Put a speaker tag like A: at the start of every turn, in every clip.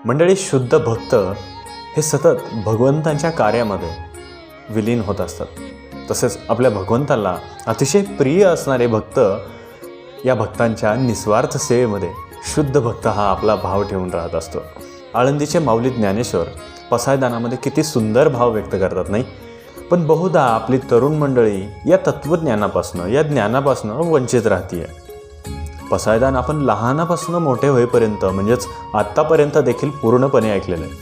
A: मंडळी, शुद्ध भक्त हे सतत भगवंतांच्या कार्यामध्ये विलीन होत असतात. तसेच आपल्या भगवंताला अतिशय प्रिय असणारे भक्त या भक्तांच्या निस्वार्थ सेवेमध्ये शुद्ध भक्त हा आपला भाव ठेवून राहत असतो. आळंदीचे माऊली ज्ञानेश्वर पसायदानामध्ये किती सुंदर भाव व्यक्त करतात नाही. पण बहुधा आपली तरुण मंडळी या तत्त्वज्ञानापासून या ज्ञानापासून वंचित राहतीये. पसायदान आपण लहानापासून मोठे होईपर्यंत म्हणजेच आत्तापर्यंत देखील पूर्णपणे ऐकलेलं आहे.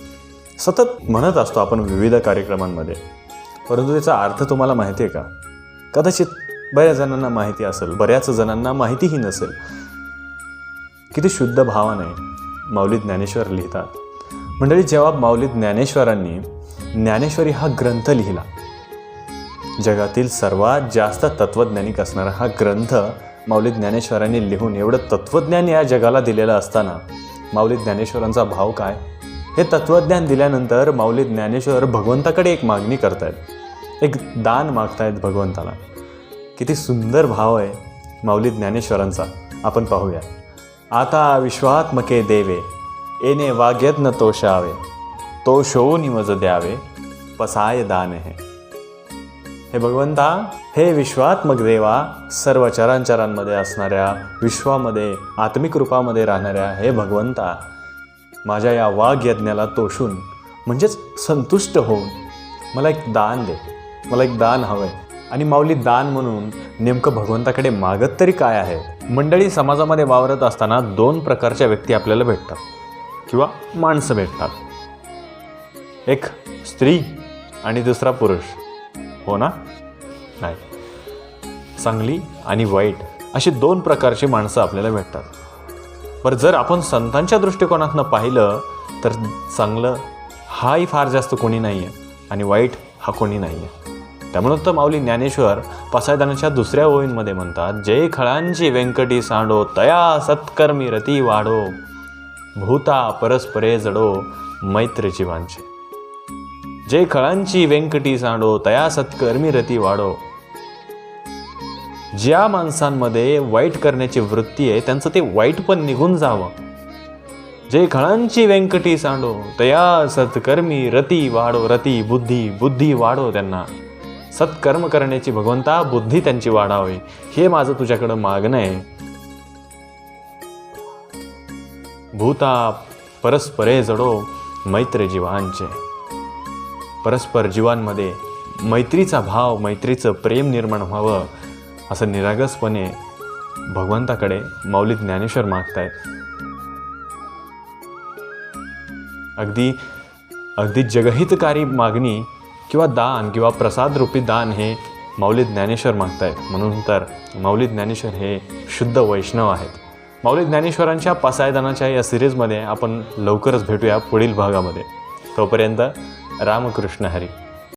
A: सतत म्हणत असतो आपण विविध कार्यक्रमांमध्ये, परंतु त्याचा अर्थ तुम्हाला माहिती आहे का? कदाचित बऱ्याच जणांना माहिती असेल, बऱ्याच जणांना माहितीही नसेल. किती शुद्ध भावाने माऊली ज्ञानेश्वर लिहितात. मंडळी, जेव्हा माऊली ज्ञानेश्वरांनी ज्ञानेश्वरी हा ग्रंथ लिहिला, जगातील सर्वात जास्त तत्त्वज्ञानिक असणारा हा ग्रंथ माऊली ज्ञानेश्वरांनी लिहून एवढं तत्त्वज्ञान या जगाला दिलेलं असताना माऊली ज्ञानेश्वरांचा भाव काय? हे तत्त्वज्ञान दिल्यानंतर माऊली ज्ञानेश्वर भगवंताकडे एक मागणी करतायत, एक दान मागतायत भगवंताला. किती सुंदर भाव आहे माऊली ज्ञानेश्वरांचा, आपण पाहूया. आता विश्वात्मके देवे, येणे वाग्यज्ञ तोषावे, तो शोनी मज द्यावे, पसाय दान हे. हे भगवंता, हे विश्वात्मक देवा, सर्व चरांचरांमध्ये असणाऱ्या, विश्वामध्ये आत्मिक रूपामध्ये राहणाऱ्या हे भगवंता, माझ्या या वाग्यज्ञाला तोषून म्हणजेच संतुष्ट होऊन मला एक दान दे, मला एक दान हवं आहे. आणि माऊली दान म्हणून नेमकं भगवंताकडे मागत तरी काय आहे? मंडळी, समाजामध्ये वावरत असताना दोन प्रकारच्या व्यक्ती आपल्याला भेटतात किंवा माणसं भेटतात. एक स्त्री आणि दुसरा पुरुष, हो ना? नाही, चांगली आणि वाईट अशी दोन प्रकारची माणसं आपल्याला भेटतात. बरं, जर आपण संतांच्या दृष्टिकोनातनं पाहिलं तर चांगलं हाही फार जास्त कोणी नाही आहे आणि वाईट हा कोणी नाही आहे. त्यामुळं तर माऊली ज्ञानेश्वर पसायदानाच्या दुसऱ्या ओळींमध्ये म्हणतात, जय खळांची व्यंकटी सांडो, तया सत्कर्मी रती वाढो, भूता परस्परे जडो, मैत्र जीवांचे. जय खळांची व्यंकटी सांडो, तया सत्कर्मी रती वाढो. ज्या माणसांमध्ये वाईट करण्याची वृत्ती आहे त्यांचं ते वाईट पण निघून जावं. जे खळांची व्यंकटी सांडो, तया सत्कर्मी रती वाढो. रती बुद्धी, बुद्धी वाढो त्यांना. सत्कर्म करण्याची भगवंता बुद्धी त्यांची वाढावी, हे माझं तुझ्याकडं मागणं आहे. भूता परस्परे जडो, मैत्र जीवांचे. परस्पर जीवांमध्ये मैत्रीचा भाव, मैत्रीचं प्रेम निर्माण व्हावं, असं निरागसपणे भगवंताकडे माऊली ज्ञानेश्वर मागतायत. अगदी जगहितकारी मागणी किंवा दान किंवा प्रसाद रूपी दान हे माऊली ज्ञानेश्वर मागतायत. म्हणून तर माऊली ज्ञानेश्वर हे शुद्ध वैष्णव आहेत. माऊली ज्ञानेश्वरांच्या पसायदानाच्या या सिरीजमध्ये आपण लवकरच भेटूया पुढील भागामध्ये. तोपर्यंत रामकृष्ण हरी.